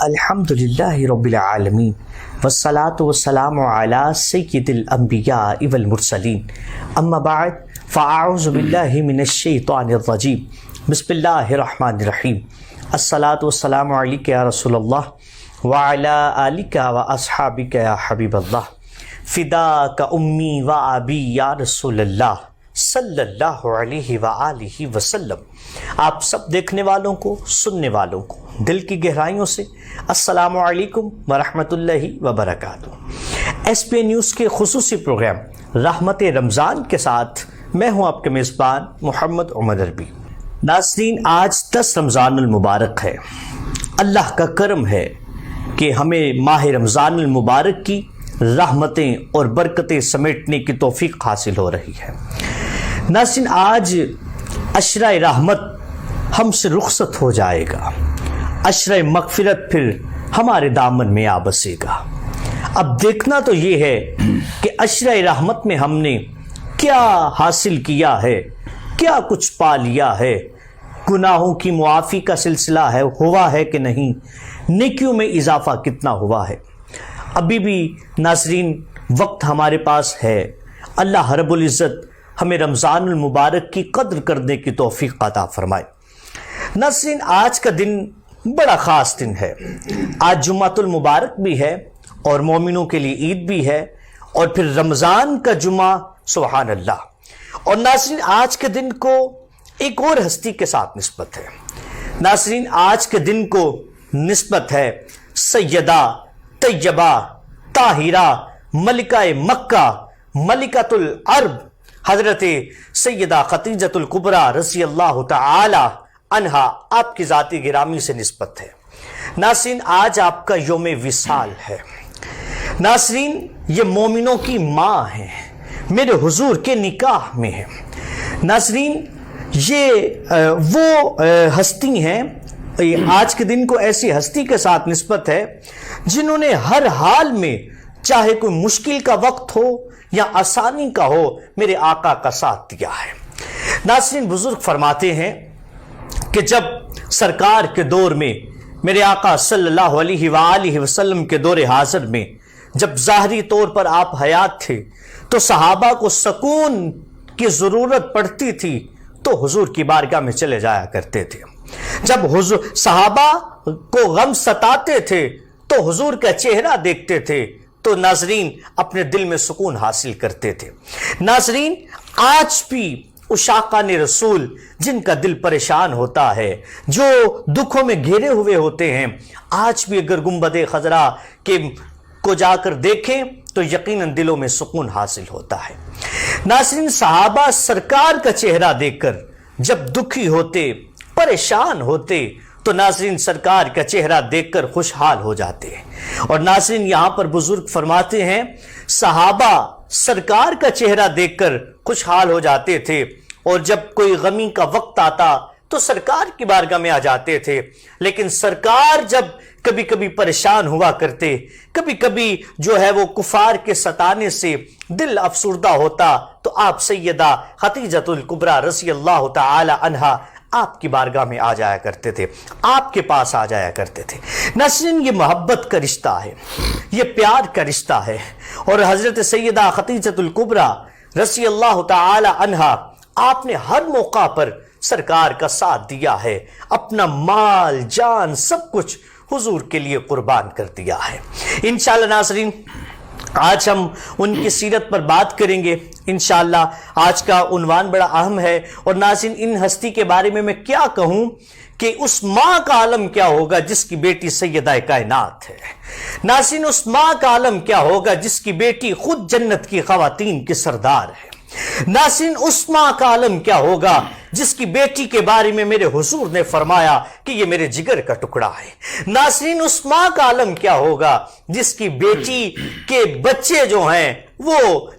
الحمدللہ رب العالمین والصلاة والسلام علی سید الانبیاء والمرسلین اما بعد فاعوذ باللہ من الشیطان الرجیم بسم اللہ الرحمن الرحیم الصلاة والسلام علیک یا رسول اللہ وعلی آلک واصحابک یا حبیب اللہ فداک امی و ابی یا رسول اللہ صلی اللہ علیہ وآلہ وسلم۔ آپ سب دیکھنے والوں کو، سننے والوں کو دل کی گہرائیوں سے السلام علیکم ورحمۃ اللہ وبرکاتہ۔ ایس پی نیوز کے خصوصی پروگرام رحمت رمضان کے ساتھ میں ہوں آپ کے میزبان محمد عمر عربی۔ ناظرین، آج 10 رمضان المبارک ہے۔ اللہ کا کرم ہے کہ ہمیں ماہ رمضان المبارک کی رحمتیں اور برکتیں سمیٹنے کی توفیق حاصل ہو رہی ہے۔ ناظرین، آج عشرہ رحمت ہم سے رخصت ہو جائے گا، عشرہ مغفرت پھر ہمارے دامن میں آ بسے گا۔ اب دیکھنا تو یہ ہے کہ عشرہ رحمت میں ہم نے کیا حاصل کیا ہے، کیا کچھ پا لیا ہے، گناہوں کی معافی کا سلسلہ ہوا ہے کہ نہیں، نیکیوں میں اضافہ کتنا ہوا ہے۔ ابھی بھی ناظرین وقت ہمارے پاس ہے۔ اللہ رب العزت ہمیں رمضان المبارک کی قدر کرنے کی توفیق عطا فرمائے۔ ناظرین، آج کا دن بڑا خاص دن ہے۔ آج جمعۃ المبارک بھی ہے اور مومنوں کے لیے عید بھی ہے، اور پھر رمضان کا جمعہ، سبحان اللہ۔ اور ناظرین، آج کے دن کو ایک اور ہستی کے ساتھ نسبت ہے۔ ناظرین، آج کے دن کو نسبت ہے سیدہ طیبہ طاہرہ ملکہ مکہ ملکۃ العرب حضرت سیدہ خدیجۃ الکبریٰ رضی اللہ تعالی عنہا، آپ کی ذاتی گرامی سے نسبت ہے۔ ناظرین، آج آپ کا یوم وصال ہے۔ ناظرین، یہ مومنوں کی ماں ہیں، میرے حضور کے نکاح میں ہیں۔ ناظرین، یہ وہ ہستی ہیں، آج کے دن کو ایسی ہستی کے ساتھ نسبت ہے جنہوں نے ہر حال میں، چاہے کوئی مشکل کا وقت ہو یا آسانی کا ہو، میرے آقا کا ساتھ دیا ہے۔ ناظرین، بزرگ فرماتے ہیں کہ جب سرکار کے دور میں، میرے آقا صلی اللہ علیہ وآلہ وسلم کے دور حاضر میں، جب ظاہری طور پر آپ حیات تھے تو صحابہ کو سکون کی ضرورت پڑتی تھی تو حضور کی بارگاہ میں چلے جایا کرتے تھے۔ جب صحابہ کو غم ستاتے تھے تو حضور کا چہرہ دیکھتے تھے تو ناظرین اپنے دل میں سکون حاصل کرتے تھے۔ ناظرین، آج بھی عشاقان رسول جن کا دل پریشان ہوتا ہے، جو دکھوں میں گھیرے ہوئے ہوتے ہیں، آج بھی اگر گنبد خضرا کو جا کر دیکھیں تو یقیناً دلوں میں سکون حاصل ہوتا ہے۔ ناظرین، صحابہ سرکار کا چہرہ دیکھ کر جب دکھی ہوتے، پریشان ہوتے تو ناظرین سرکار کا چہرہ دیکھ کر خوشحال ہو جاتے ہیں۔ اور ناظرین، یہاں پر بزرگ فرماتے ہیں صحابہ سرکار کا چہرہ دیکھ کر خوشحال ہو جاتے تھے، اور جب کوئی غمی کا وقت آتا تو سرکار کی بارگاہ میں آ جاتے تھے۔ لیکن سرکار جب کبھی کبھی پریشان ہوا کرتے، کبھی کبھی جو ہے وہ کفار کے ستانے سے دل افسردہ ہوتا تو آپ سیدہ خدیجۃ الکبریٰ رضی اللہ تعالی عنہا آپ کی بارگاہ میں آ جایا کرتے تھے، آپ کے پاس آ جایا کرتے تھے۔ ناظرین، یہ محبت کا رشتہ ہے، یہ پیار کا رشتہ ہے، اور حضرت سیدہ خدیجۃ الکبریٰ رضی اللہ تعالی عنہا، آپ نے ہر موقع پر سرکار کا ساتھ دیا ہے، اپنا مال جان سب کچھ حضور کے لیے قربان کر دیا ہے۔ انشاءاللہ ناظرین، آج ہم ان کی سیرت پر بات کریں گے انشاءاللہ۔ آج کا عنوان بڑا اہم ہے، اور ناظرین ان ہستی کے بارے میں کیا کہوں کہ اس ماں کا عالم کیا ہوگا جس کی بیٹی سیدہ کائنات ہے۔ ناظرین، اس ماں کا عالم کیا ہوگا جس کی بیٹی خود جنت کی خواتین کی سردار ہے۔ ناظرین، اس ماں کا عالم کیا ہوگا جس کی بیٹی کے بارے میں میرے حضور نے فرمایا کہ یہ میرے جگر کا ٹکڑا ہے۔ ناظرین، اس ماں کا عالم کیا ہوگا جس کی بیٹی کے بچے جو ہیں وہ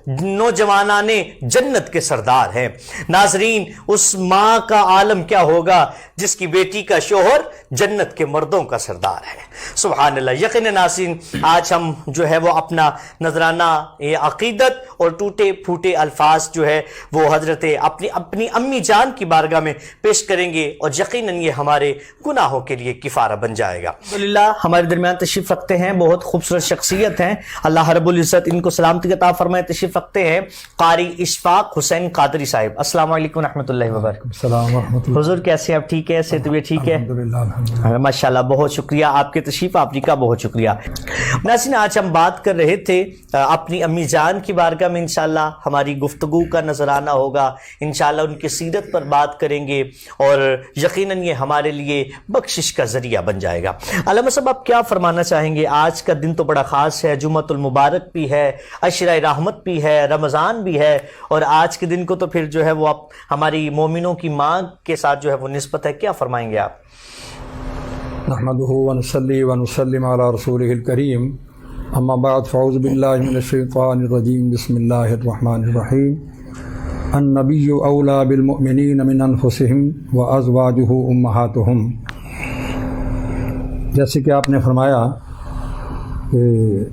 نوجوانان جنت کے سردار ہیں۔ ناظرین، اس ماں کا عالم کیا ہوگا جس کی بیٹی کا شوہر جنت کے مردوں کا سردار ہے۔ سبحان اللہ۔ یقیناً ناظرین، آج ہم جو ہے وہ اپنا نذرانہ عقیدت اور ٹوٹے پھوٹے الفاظ جو ہے وہ حضرت اپنی امی جان کی بارگاہ میں پیش کریں گے، اور یقیناً یہ ہمارے گناہوں کے لیے کفارہ بن جائے گا۔ الحمدللہ ہمارے درمیان تشریف رکھتے ہیں بہت خوبصورت شخصیت ہیں، اللہ رب العزت ان کو سلامتی عطا فرمائے، تشریف رکھتے ہیں قاری اشفاق حسین قادری صاحب۔ السلام علیکم ورحمۃ اللہ وبرکاتہ۔ السلام ورحمۃ اللہ۔ حضور کیسے آپ؟ ٹھیک ہے؟ سے طبیعت ٹھیک ہے؟ الحمدللہ۔ ماشاءاللہ، بہت شکریہ آپ کے تشریف آوری کا، بہت شکریہ۔ ناظرین، آج ہم بات کر رہے تھے اپنی امی جان کی بارگاہ میں، انشاءاللہ ہماری گفتگو کا نذرانہ ہوگا، انشاءاللہ ان کی سیرت پر بات کریں گے، اور یقیناً یہ ہمارے لیے بخشش کا ذریعہ بن جائے گا۔ علامہ صاحب، آپ کیا فرمانا چاہیں گے؟ آج کا دن تو بڑا خاص ہے، جمعۃ المبارک بھی ہے، عشرہ رحمت بھی ہے، رمضان بھی ہے، اور آج کے دن کو تو پھر جو ہے وہ ہماری مومنوں کی ماں کے ساتھ جو ہے وہ نسبت ہے، کیا فرمائیں گے آپ؟ نحمدہ ونصلی ونسلم علی رسولہ الکریم، اما بعد فاعوذ باللہ من الشیطان الرجیم، بسم اللہ الرحمن الرحیم۔ النبی اولی بالمؤمنین من انفسہم وازواجہ امہاتہم۔ جیسے کہ آپ نے فرمایا کہ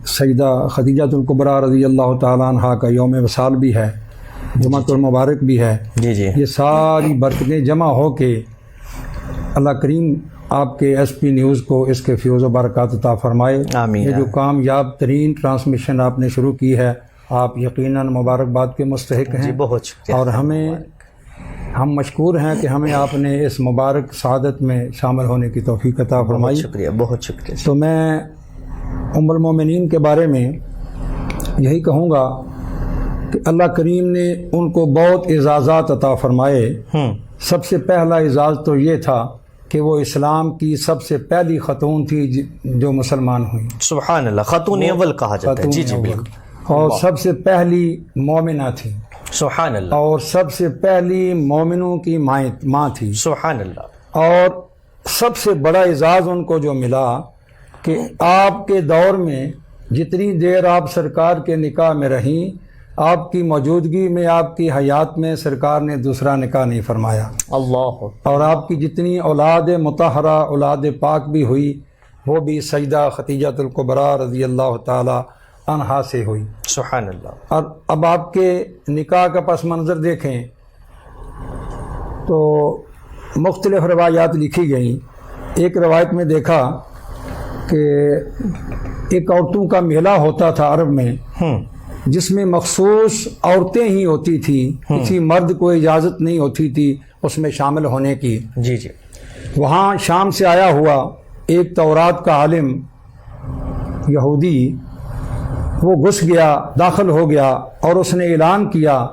سیدہ خدیجہ الکبریٰ رضی اللہ تعالیٰ عنہ کا یوم وصال بھی ہے، جمعۃ المبارک بھی ہے۔ جی جی، یہ ساری برکتیں جمع ہو کے اللہ کریم آپ کے ایس پی نیوز کو اس کے فیوز و برکات عطا فرمائے۔ آمین۔ یہ جو کامیاب ترین ٹرانسمیشن آپ نے شروع کی ہے، آپ یقیناً مبارکباد کے مستحق ہیں۔ جی، بہت شکریہ۔ اور ہم مشکور ہیں کہ ہمیں آپ نے اس مبارک سعادت میں شامل ہونے کی توفیق عطا فرمائی۔ بہت شکریہ، بہت شکریہ۔ تو میں ام المومنین کے بارے میں یہی کہوں گا کہ اللہ کریم نے ان کو بہت اعزازات عطا فرمائے۔ سب سے پہلا اعزاز تو یہ تھا کہ وہ اسلام کی سب سے پہلی خاتون تھی جو مسلمان ہوئی۔ سبحان اللہ، خاتون اول کہا جاتا ہے۔ جی جی، بالکل۔ اور سب سے پہلی مومنہ تھی، سبحان اللہ۔ اور سب سے پہلی مومنوں کی ماں تھی۔ سبحان اللہ۔ اور سب سے بڑا اعزاز ان کو جو ملا کہ آپ کے دور میں جتنی دیر آپ سرکار کے نکاح میں رہیں، آپ کی موجودگی میں، آپ کی حیات میں سرکار نے دوسرا نکاح نہیں فرمایا۔ اللہ۔ اور آپ کی جتنی اولاد مطہرہ، اولاد پاک بھی ہوئی، وہ بھی سیدہ خدیجہ الکبریٰ رضی اللہ تعالی عنہا سے ہوئی۔ سبحان اللہ۔ اور اب آپ کے نکاح کا پس منظر دیکھیں تو مختلف روایات لکھی گئیں۔ ایک روایت میں دیکھا کہ ایک عورتوں کا میلہ ہوتا تھا عرب میں، جس میں مخصوص عورتیں ہی ہوتی تھیں، کسی مرد کو اجازت نہیں ہوتی تھی اس میں شامل ہونے کی۔ جی جی۔ وہاں شام سے آیا ہوا ایک تورات کا عالم یہودی وہ گھس گیا، داخل ہو گیا، اور اس نے اعلان کیا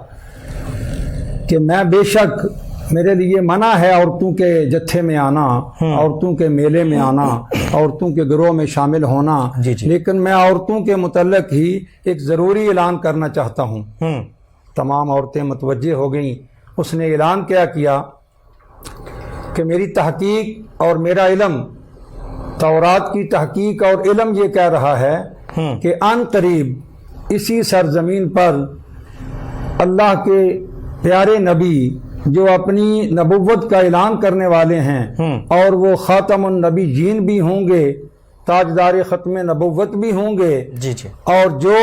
کہ میں بے شک میرے لیے منع ہے عورتوں کے جتھے میں آنا، عورتوں کے میلے میں آنا، عورتوں کے گروہ میں شامل ہونا، لیکن میں عورتوں کے متعلق ہی ایک ضروری اعلان کرنا چاہتا ہوں۔ تمام عورتیں متوجہ ہو گئیں۔ اس نے اعلان کیا کہ میری تحقیق اور میرا علم، تورات کی تحقیق اور علم یہ کہہ رہا ہے کہ ان قریب اسی سرزمین پر اللہ کے پیارے نبی جو اپنی نبوت کا اعلان کرنے والے ہیں، اور وہ خاتم النبیین بھی ہوں گے، تاجدار ختم نبوت بھی ہوں گے، جی جی، اور جو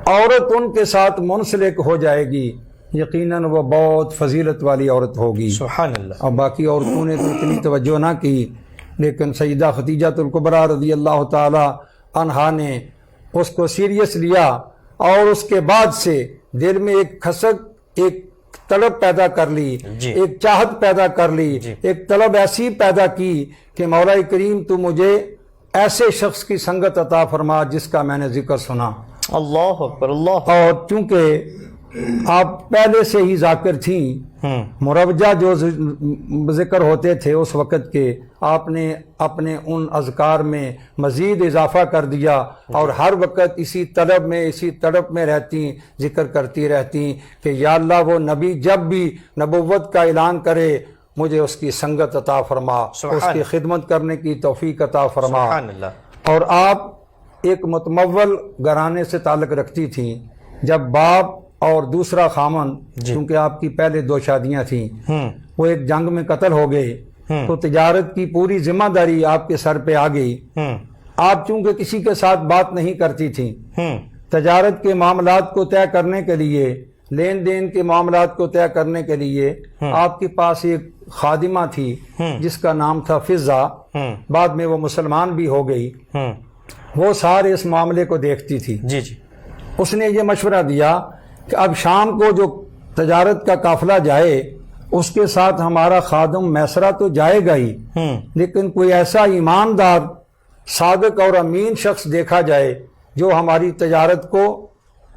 عورت ان کے ساتھ منسلک ہو جائے گی یقیناً وہ بہت فضیلت والی عورت ہوگی۔ سبحان اللہ۔ اور باقی عورتوں نے تو اتنی توجہ نہ کی، لیکن سیدہ خدیجہ الکبریٰ رضی اللہ تعالی عنہا نے اس کو سیریس لیا، اور اس کے بعد سے دل میں ایک کھسک، ایک طلب پیدا کر لی، ایک چاہت پیدا کر لی، ایک طلب ایسی پیدا کی کہ مولا کریم تو مجھے ایسے شخص کی سنگت عطا فرما جس کا میں نے ذکر سنا۔ اللہ اکبر، اللہ۔ اور چونکہ آپ پہلے سے ہی ذاکر تھیں، مروجہ جو ذکر ہوتے تھے اس وقت کے، آپ نے اپنے ان اذکار میں مزید اضافہ کر دیا، اور ہر وقت اسی طلب میں، اسی تڑپ میں رہتی، ذکر کرتی رہتی کہ یا اللہ وہ نبی جب بھی نبوت کا اعلان کرے مجھے اس کی سنگت عطا فرما، اس کی خدمت کرنے کی توفیق عطا فرما۔ اور آپ ایک متمول گھرانے سے تعلق رکھتی تھیں. جب باپ اور دوسرا خامن، کیونکہ آپ کی پہلے 2 شادیاں تھیں، وہ ایک جنگ میں قتل ہو گئے تو تجارت کی پوری ذمہ داری آپ کے سر پہ آ گئی. آپ چونکہ کسی کے ساتھ بات نہیں کرتی تھیں، تجارت کے معاملات کو طے کرنے کے لیے، لین دین کے معاملات کو طے کرنے کے لیے آپ کے پاس ایک خادمہ تھی جس کا نام تھا فضہ. بعد میں وہ مسلمان بھی ہو گئی. وہ سارے اس معاملے کو دیکھتی تھی. جی. اس نے یہ مشورہ دیا کہ اب شام کو جو تجارت کا قافلہ جائے اس کے ساتھ ہمارا خادم میسرہ تو جائے گا ہی، لیکن کوئی ایسا ایماندار، صادق اور امین شخص دیکھا جائے جو ہماری تجارت کو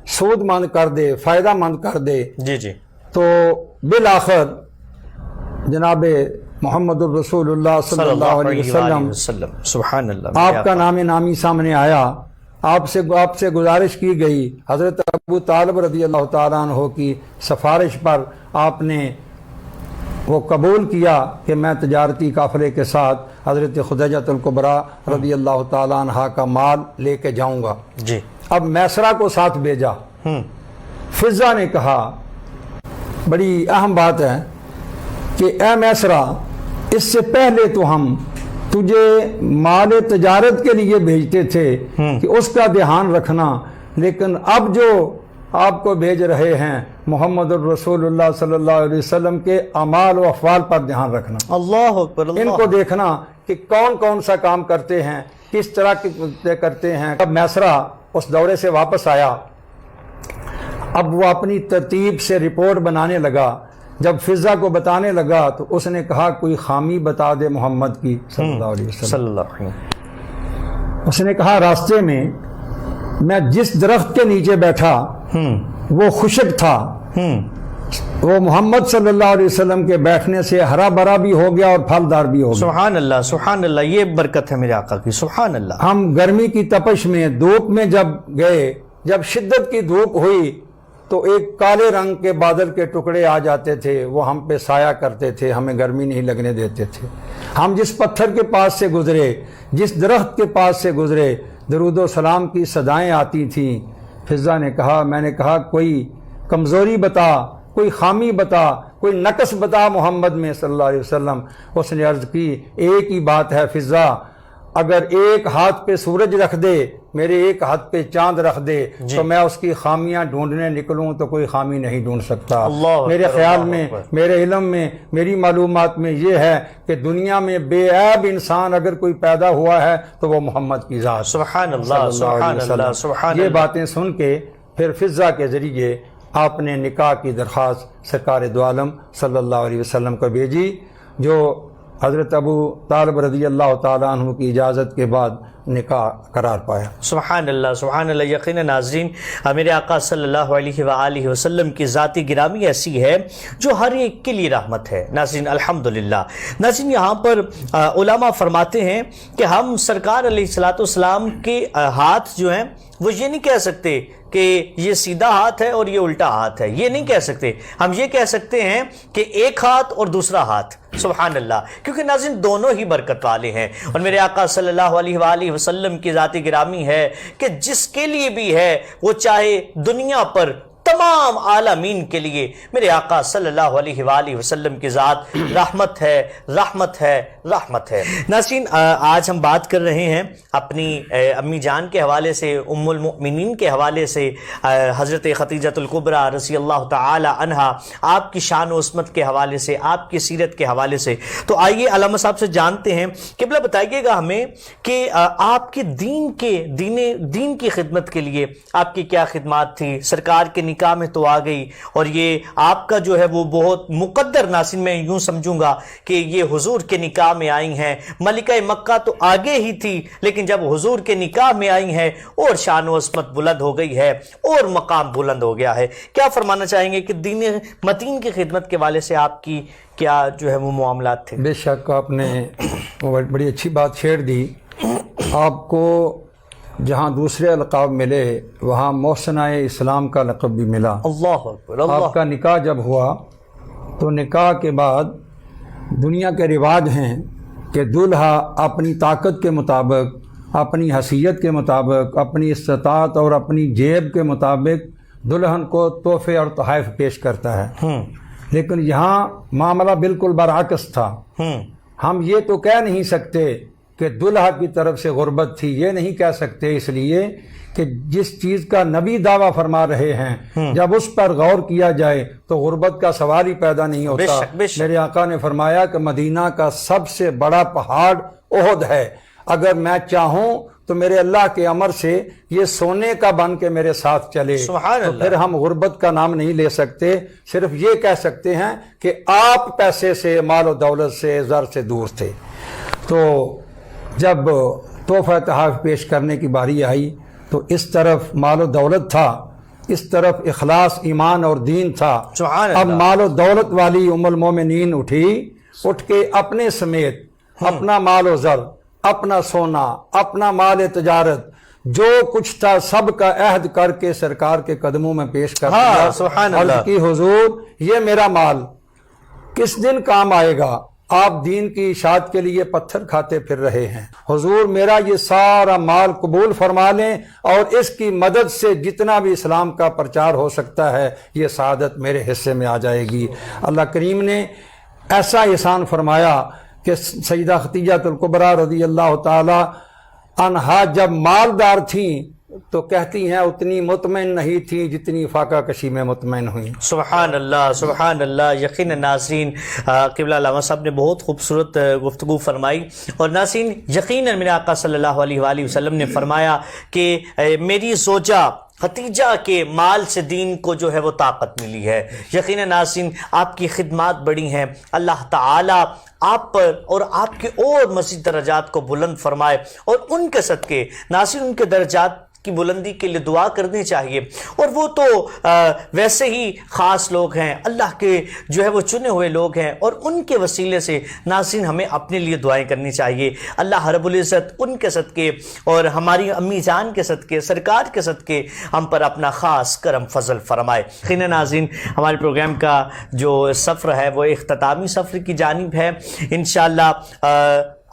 سود مند کر دے، فائدہ مند کر دے. جی. تو بالآخر جناب محمد الرسول اللہ صلی اللہ علیہ وسلم سبحان اللہ، آپ کا نام نامی سامنے آیا. آپ سے گزارش کی گئی. حضرت ابو طالب رضی اللہ تعالیٰ عنہ کی سفارش پر آپ نے وہ قبول کیا کہ میں تجارتی قافلے کے ساتھ حضرت خدیجہ الکبریٰ رضی اللہ تعالیٰ عنہ کا مال لے کے جاؤں گا. جی. اب میسرہ کو ساتھ بھیجا. فضہ نے کہا، بڑی اہم بات ہے کہ اے میسرہ، اس سے پہلے تو ہم تجھے مال تجارت کے لیے بھیجتے تھے کہ اس کا دھیان رکھنا، لیکن اب جو آپ کو بھیج رہے ہیں محمد الرسول اللہ صلی اللہ علیہ وسلم کے اعمال و افعال پر دھیان رکھنا. اللہ اکبر. ان کو دیکھنا کہ کون کون سا کام کرتے ہیں، کس طرح کے کرتے ہیں. اب میسرہ اس دورے سے واپس آیا. اب وہ اپنی ترتیب سے رپورٹ بنانے لگا. جب فضہ کو بتانے لگا تو اس نے کہا کوئی خامی بتا دے محمد کی صلی اللہ علیہ وسلم. اس نے کہا راستے میں جس درخت کے نیچے بیٹھا وہ خشک تھا، وہ محمد صلی اللہ علیہ وسلم کے بیٹھنے سے ہرا بھرا بھی ہو گیا اور پھلدار بھی ہو گیا. سبحان اللہ، سبحان اللہ، یہ برکت ہے میرے آقا کی. سبحان اللہ. ہم گرمی کی تپش میں، دھوپ میں جب گئے، جب شدت کی دھوپ ہوئی تو ایک کالے رنگ کے بادل کے ٹکڑے آ جاتے تھے، وہ ہم پہ سایہ کرتے تھے، ہمیں گرمی نہیں لگنے دیتے تھے. ہم جس پتھر کے پاس سے گزرے، جس درخت کے پاس سے گزرے، درود و سلام کی صدائیں آتی تھیں. فضہ نے کہا، میں نے کہا کوئی کمزوری بتا، کوئی خامی بتا، کوئی نقص بتا محمد میں صلی اللہ علیہ وسلم. اس نے عرض کی ایک ہی بات ہے فضہ، اگر ایک ہاتھ پہ سورج رکھ دے، میرے ایک ہاتھ پہ چاند رکھ دے تو میں اس کی خامیاں ڈھونڈنے نکلوں تو کوئی خامی نہیں ڈھونڈ سکتا. میرے خیال میں، میرے علم میں، میری معلومات میں یہ ہے کہ دنیا میں بے عیب انسان اگر کوئی پیدا ہوا ہے تو وہ محمد کی ذات. سبحان اللہ، سبحان اللہ، سبحان اللہ. یہ باتیں سن کے پھر فضہ کے ذریعے آپ نے نکاح کی درخواست سرکار دو عالم صلی اللہ علیہ وسلم کو بھیجی، جو حضرت ابو طالب رضی اللہ تعالیٰ عنہ کی اجازت کے بعد نکاح قرار پایا. سبحان اللہ، سبحان اللہ. یقینا ناظرین، میرے آقا صلی اللہ علیہ وآلہ وسلم کی ذاتی گرامی ایسی ہے جو ہر ایک کے لیے رحمت ہے. ناظرین الحمدللہ. ناظرین یہاں پر علماء فرماتے ہیں کہ ہم سرکار علیہ الصلوۃ والسلام کے ہاتھ جو ہیں وہ یہ نہیں کہہ سکتے کہ یہ سیدھا ہاتھ ہے اور یہ الٹا ہاتھ ہے، یہ نہیں کہہ سکتے. ہم یہ کہہ سکتے ہیں کہ ایک ہاتھ اور دوسرا ہاتھ. سبحان اللہ. کیونکہ ناظرین دونوں ہی برکت والے ہیں، اور میرے آقا صلی اللہ علیہ وآلہ وسلم کی ذاتی گرامی ہے کہ جس کے لیے بھی ہے، وہ چاہے دنیا پر تمام عالمین کے لیے میرے آقا صلی اللہ علیہ وآلہ وسلم کی ذات رحمت ہے، رحمت ہے، رحمت ہے. ناظرین آج ہم بات کر رہے ہیں اپنی امی جان کے حوالے سے، ام المؤمنین کے حوالے سے، حضرت خدیجہ الکبریٰ رضی اللہ تعالی عنہا، آپ کی شان و عظمت کے حوالے سے، آپ کی سیرت کے حوالے سے. تو آئیے علامہ صاحب سے جانتے ہیں. قبلہ بتائیے گا ہمیں کہ آپ کے دین کی خدمت کے لیے آپ کی کیا خدمات تھی. سرکار کے نکاح میں تو آ گئی، اور یہ آپ کا جو ہے وہ بہت مقدر، ناظرین میں یوں سمجھوں گا کہ یہ حضور کے نکاح میں آئی ہیں. ملکہ مکہ تو آگے ہی تھی، لیکن جب حضور کے نکاح میں آئی ہیں اور شان و عظمت بلند ہو گئی ہے اور مقام بلند ہو گیا ہے. کیا فرمانا چاہیں گے کہ دین متین کی خدمت کے والے سے آپ کی کیا جو ہے وہ معاملات تھے؟ بے شک آپ نے بڑی اچھی بات چھیڑ دی. آپ کو جہاں دوسرے القاب ملے وہاں محسنہ اسلام کا لقب بھی ملا. اللہ اکبر. اللہ. آپ کا نکاح جب ہوا تو نکاح کے بعد دنیا کے رواج ہیں کہ دلہا اپنی طاقت کے مطابق اپنی حیثیت کے مطابق، اپنی استطاعت اور اپنی جیب کے مطابق دلہن کو تحفے اور تحائف پیش کرتا ہے، لیکن یہاں معاملہ بالکل برعکس تھا۔ ہم یہ تو کہہ نہیں سکتے کہ دلہا کی طرف سے غربت تھی، یہ نہیں کہہ سکتے، اس لیے کہ جس چیز کا نبی دعویٰ فرما رہے ہیں جب اس پر غور کیا جائے تو غربت کا سوال ہی پیدا نہیں ہوتا۔ میرے آقا نے فرمایا کہ مدینہ کا سب سے بڑا پہاڑ احد ہے، اگر میں چاہوں تو میرے اللہ کے امر سے یہ سونے کا بن کے میرے ساتھ چلے، تو پھر ہم غربت کا نام نہیں لے سکتے، صرف یہ کہہ سکتے ہیں کہ آپ پیسے سے، مال و دولت سے، زر سے دور تھے۔ تو جب تحفہ تحائف پیش کرنے کی باری آئی تو اس طرف مال و دولت تھا، اس طرف اخلاص، ایمان اور دین تھا۔ اب مال و دولت والی ام المومنین اٹھ کے اپنے سمیت اپنا مال و زر، اپنا سونا، اپنا مال تجارت، جو کچھ تھا سب کا عہد کر کے سرکار کے قدموں میں پیش کر دیا۔ عرض کی حضور یہ میرا مال کس دن کام آئے گا؟ آپ دین کی اشاعت کے لیے پتھر کھاتے پھر رہے ہیں، حضور میرا یہ سارا مال قبول فرما لیں اور اس کی مدد سے جتنا بھی اسلام کا پرچار ہو سکتا ہے یہ سعادت میرے حصے میں آ جائے گی۔ اللہ کریم نے ایسا احسان فرمایا کہ سیدہ خدیجہ الکبریٰ رضی اللہ تعالی عنہا جب مالدار تھیں تو کہتی ہیں اتنی مطمئن نہیں تھی جتنی فاقہ کشی میں مطمئن ہوئی۔ سبحان اللہ، سبحان اللہ۔ یقیناً ناظرین قبلہ علامہ صاحب نے بہت خوبصورت گفتگو فرمائی، اور ناظرین یقیناً میرے آقا صلی اللہ علیہ وآلہ وسلم نے فرمایا کہ میری زوجہ خدیجہ کے مال سے دین کو جو ہے وہ طاقت ملی ہے۔ یقیناً ناظرین آپ کی خدمات بڑی ہیں، اللہ تعالیٰ آپ پر اور آپ کے اور مزید درجات کو بلند فرمائے، اور ان کے صدقے ناظرین ان کے درجات کی بلندی کے لیے دعا کرنی چاہیے۔ اور وہ تو ویسے ہی خاص لوگ ہیں، اللہ کے جو ہے وہ چنے ہوئے لوگ ہیں، اور ان کے وسیلے سے ناظرین ہمیں اپنے لیے دعائیں کرنی چاہیے۔ اللہ رب العزت ان کے صدقے اور ہماری امی جان کے صدقے، سرکار کے صدقے ہم پر اپنا خاص کرم فضل فرمائے۔ خیر ناظرین ہمارے پروگرام کا جو سفر ہے وہ اختتامی سفر کی جانب ہے۔ انشاءاللہ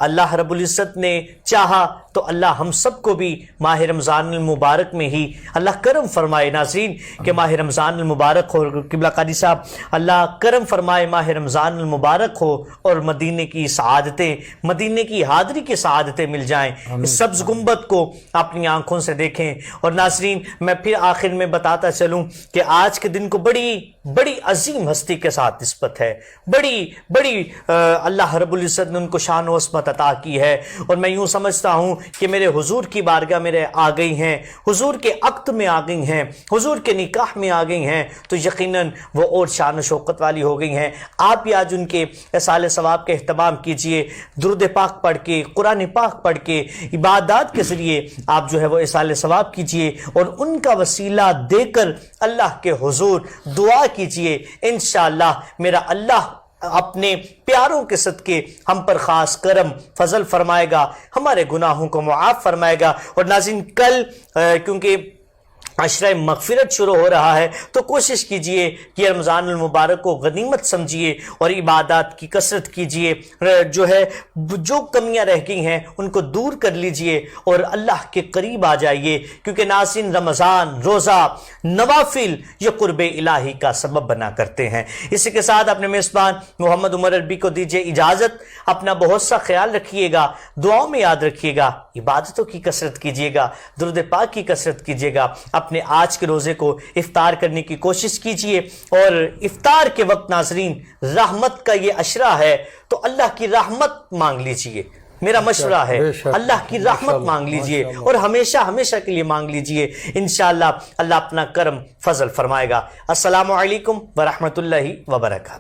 اللہ رب العزت نے چاہا تو اللہ ہم سب کو بھی ماہ رمضان المبارک میں ہی اللہ کرم فرمائے ناظرین کہ ماہ رمضان المبارک ہو۔ قبلہ قاری صاحب اللہ کرم فرمائے ماہ رمضان المبارک ہو اور مدینے کی سعادتیں، مدینے کی حاضری کی سعادتیں مل جائیں، اس سبز گنبد کو اپنی آنکھوں سے دیکھیں۔ اور ناظرین میں پھر آخر میں بتاتا چلوں کہ آج کے دن کو بڑی عظیم ہستی کے ساتھ نسبت ہے، بڑی اللہ رب العزت نے ان کو شان و عظمت عطا کی ہے، اور میں یوں سمجھتا ہوں کہ میرے حضور کی بارگاہ میرے آ گئی ہیں، حضور کے عقد میں آ گئی ہیں، حضور کے نکاح میں آ گئی ہیں، تو یقیناً وہ اور شان و شوکت والی ہو گئی ہیں۔ آپ بھی آج ان کے اصال ثواب کا اہتمام کیجئے، درود پاک پڑھ کے، قرآن پاک پڑھ کے، عبادات کے ذریعے آپ جو ہے وہ اصال ثواب کیجئے، اور ان کا وسیلہ دے کر اللہ کے حضور دعا کیجئے۔ انشاءاللہ میرا اللہ اپنے پیاروں کے صدقے ہم پر خاص کرم فضل فرمائے گا، ہمارے گناہوں کو معاف فرمائے گا۔ اور ناظرین کل کیونکہ عشرہ مغفرت شروع ہو رہا ہے تو کوشش کیجئے کہ رمضان المبارک کو غنیمت سمجھیے اور عبادات کی کثرت کیجئے، جو کمیاں رہ گئی ہیں ان کو دور کر لیجئے اور اللہ کے قریب آ جائیے، کیونکہ ناظرین رمضان، روزہ، نوافل یہ قرب الہی کا سبب بنا کرتے ہیں۔ اسی کے ساتھ اپنے میزبان محمد عمر عربی کو دیجئے اجازت، اپنا بہت سا خیال رکھیے گا، دعاؤں میں یاد رکھیے گا، عبادتوں کی کثرت کیجئے گا، درود پاک کی کثرت کیجئے گا، اپنے آج کے روزے کو افطار کرنے کی کوشش کیجئے، اور افطار کے وقت ناظرین رحمت کا یہ عشرہ ہے تو اللہ کی رحمت مانگ لیجئے۔ میرا مشورہ ہے اللہ کی رحمت مانگ لیجئے، اور ہمیشہ کے لیے مانگ لیجئے، انشاءاللہ اللہ اپنا کرم فضل فرمائے گا۔ السلام علیکم ورحمۃ اللہ وبرکاتہ۔